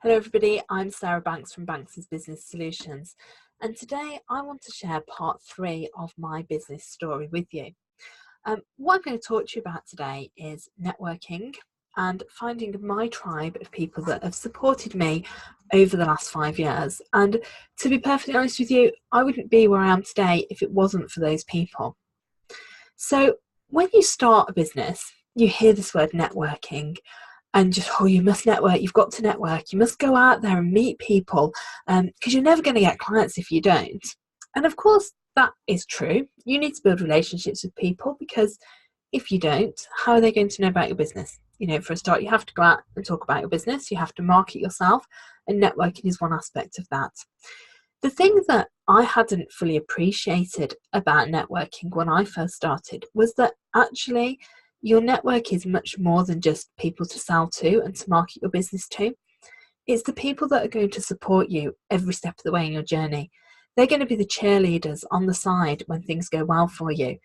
Hello everybody, I'm Sarah Banks from Banks' Business Solutions, and today I want to share part 3 of my business story with you. What I'm going to talk to you about today is networking and finding my tribe of people that have supported me over the last 5 years. And to be perfectly honest with you, I wouldn't be where I am today if it wasn't for those people. So when you start a business, you hear this word networking, and just, you must network, you've got to network, you must go out there and meet people, because you're never going to get clients if you don't. And of course, that is true. You need to build relationships with people, because if you don't, how are they going to know about your business? For a start, you have to go out and talk about your business, you have to market yourself, and networking is one aspect of that. The thing that I hadn't fully appreciated about networking when I first started was that actually your network is much more than just people to sell to and to market your business to. It's the people that are going to support you every step of the way in your journey. They're going to be the cheerleaders on the side when things go well for you,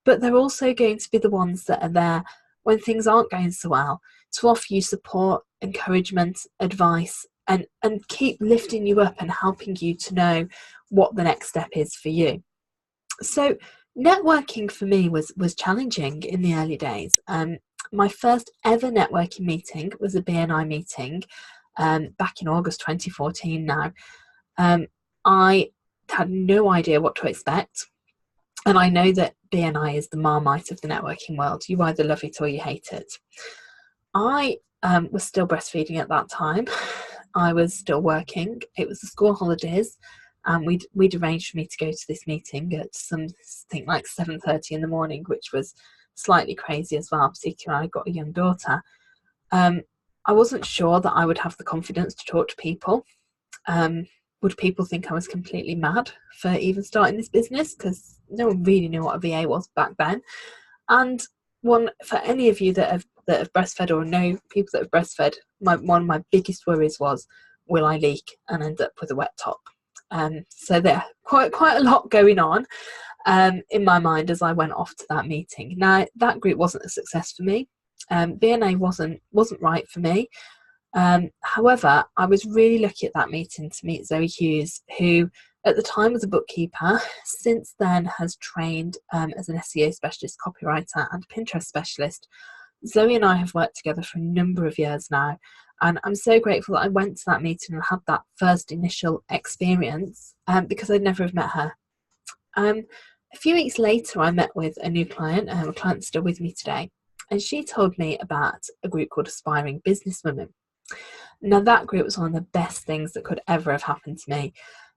but they're also going to be the ones that are there when things aren't going so well, to offer you support, encouragement, advice, and keep lifting you up and helping you to know what the next step is for you. So networking for me was challenging in the early days. My first ever networking meeting was a BNI meeting back in August 2014 now. I had no idea what to expect. And I know that BNI is the Marmite of the networking world. You either love it or you hate it. I was still breastfeeding at that time. I was still working. It was the school holidays. We'd arranged for me to go to this meeting at something like 7:30 in the morning, which was slightly crazy as well, particularly I got a young daughter. I wasn't sure that I would have the confidence to talk to people. Would people think I was completely mad for even starting this business? Because no one really knew what a VA was back then. And for any of you that have breastfed or know people that have breastfed, one of my biggest worries was, will I leak and end up with a wet top? So there, quite a lot going on in my mind as I went off to that meeting. Now, that group wasn't a success for me. BNA wasn't right for me. However, I was really lucky at that meeting to meet Zoe Hughes, who at the time was a bookkeeper, since then has trained as an SEO specialist, copywriter and Pinterest specialist. Zoe and I have worked together for a number of years now, and I'm so grateful that I went to that meeting and had that first initial experience because I'd never have met her. A few weeks later, I met with a new client, a client still with me today, and she told me about a group called Aspiring Businesswomen. Now, that group was one of the best things that could ever have happened to me.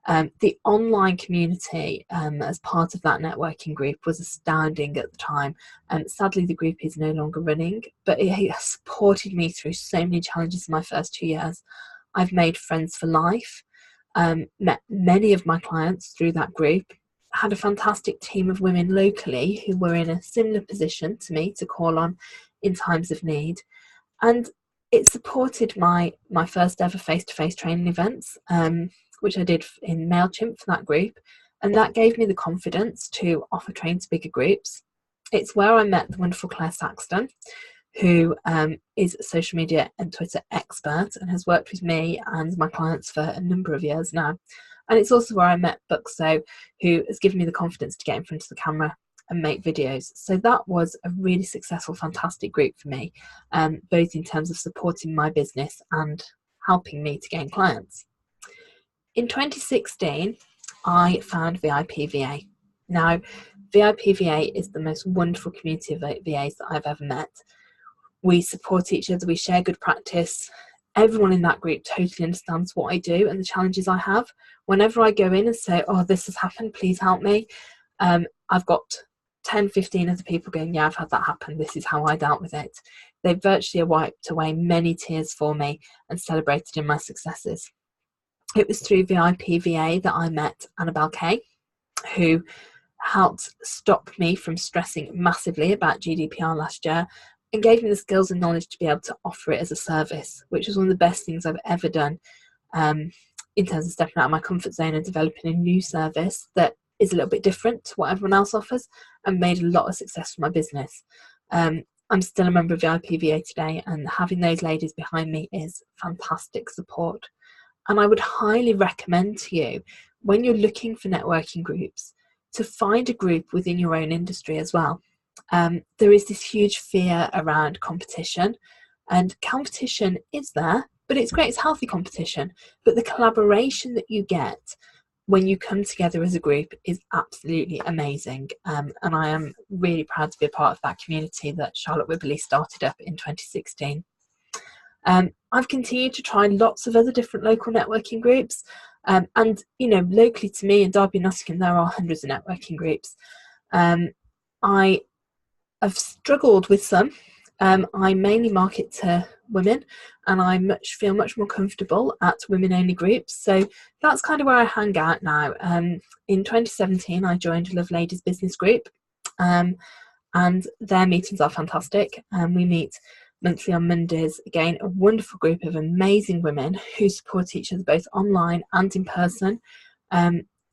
The online community as part of that networking group was astounding at the time. Sadly, the group is no longer running, but it has supported me through so many challenges in my first 2 years. I've made friends for life, met many of my clients through that group, had a fantastic team of women locally who were in a similar position to me to call on in times of need. And it supported my first ever face-to-face training events, which I did in MailChimp for that group, and that gave me the confidence to offer training to bigger groups. It's where I met the wonderful Claire Saxton, who is a social media and Twitter expert and has worked with me and my clients for a number of years now. And it's also where I met Buxo, who has given me the confidence to get in front of the camera and make videos. So that was a really successful, fantastic group for me, both in terms of supporting my business and helping me to gain clients. In 2016, I found VIP VA. Now, VIP VA is the most wonderful community of VAs that I've ever met. We support each other, we share good practice. Everyone in that group totally understands what I do and the challenges I have. Whenever I go in and say, this has happened, please help me, I've got 10, 15 other people going, yeah, I've had that happen, this is how I dealt with it. They virtually wiped away many tears for me and celebrated in my successes. It was through VIP VA that I met Annabelle Kay, who helped stop me from stressing massively about GDPR last year and gave me the skills and knowledge to be able to offer it as a service, which was one of the best things I've ever done in terms of stepping out of my comfort zone and developing a new service that is a little bit different to what everyone else offers, and made a lot of success for my business. I'm still a member of the IPVA today, and having those ladies behind me is fantastic support. And I would highly recommend to you, when you're looking for networking groups, to find a group within your own industry as well. There is this huge fear around competition, and competition is there, but it's great, it's healthy competition. But the collaboration that you get when you come together as a group is absolutely amazing. And I am really proud to be a part of that community that Charlotte Wibberley started up in 2016. I've continued to try lots of other different local networking groups. And, you know, locally to me in Derby and Nottingham, there are hundreds of networking groups. I have struggled with some. I mainly market to women, and I feel much more comfortable at women-only groups. So that's kind of where I hang out now. In 2017, I joined Love Ladies Business Group, and their meetings are fantastic. We meet monthly on Mondays. Again, a wonderful group of amazing women who support each other both online and in person.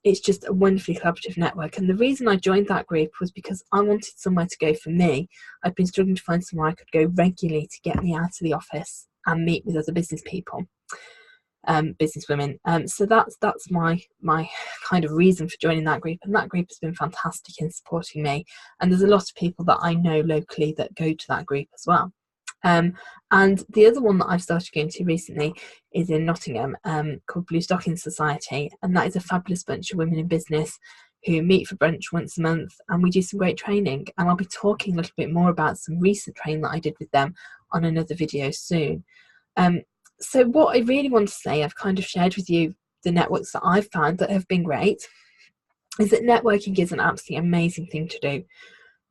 It's just a wonderfully collaborative network. And the reason I joined that group was because I wanted somewhere to go for me. I'd been struggling to find somewhere I could go regularly to get me out of the office and meet with other business people, business women. So that's my kind of reason for joining that group. And that group has been fantastic in supporting me. And there's a lot of people that I know locally that go to that group as well. And the other one that I've started going to recently is in Nottingham, called Blue Stocking Society, and that is a fabulous bunch of women in business who meet for brunch once a month, and we do some great training. And I'll be talking a little bit more about some recent training that I did with them on another video soon. So what I really want to say, I've kind of shared with you the networks that I've found that have been great, is that networking is an absolutely amazing thing to do.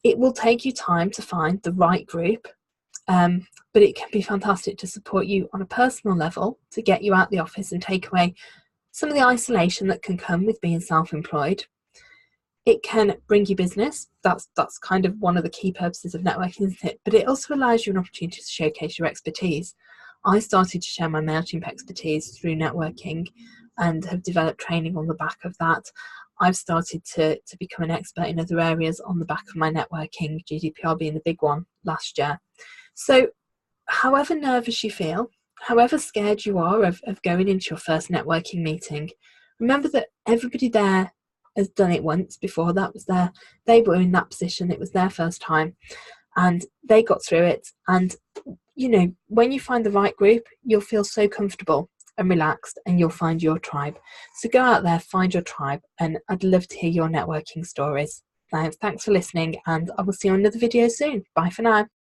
It will take you time to find the right group, but it can be fantastic to support you on a personal level, to get you out the office and take away some of the isolation that can come with being self-employed. It can bring you business. That's kind of one of the key purposes of networking, isn't it? But it also allows you an opportunity to showcase your expertise. I started to share my MailChimp expertise through networking and have developed training on the back of that. I've started to become an expert in other areas on the back of my networking, GDPR being the big one last year. So however nervous you feel, however scared you are of going into your first networking meeting, remember that everybody there has done it once before. They were in that position, it was their first time, and they got through it. And you know, when you find the right group, you'll feel so comfortable and relaxed, and you'll find your tribe. So go out there, find your tribe, and I'd love to hear your networking stories. Thanks for listening, and I will see you on another video soon. Bye for now.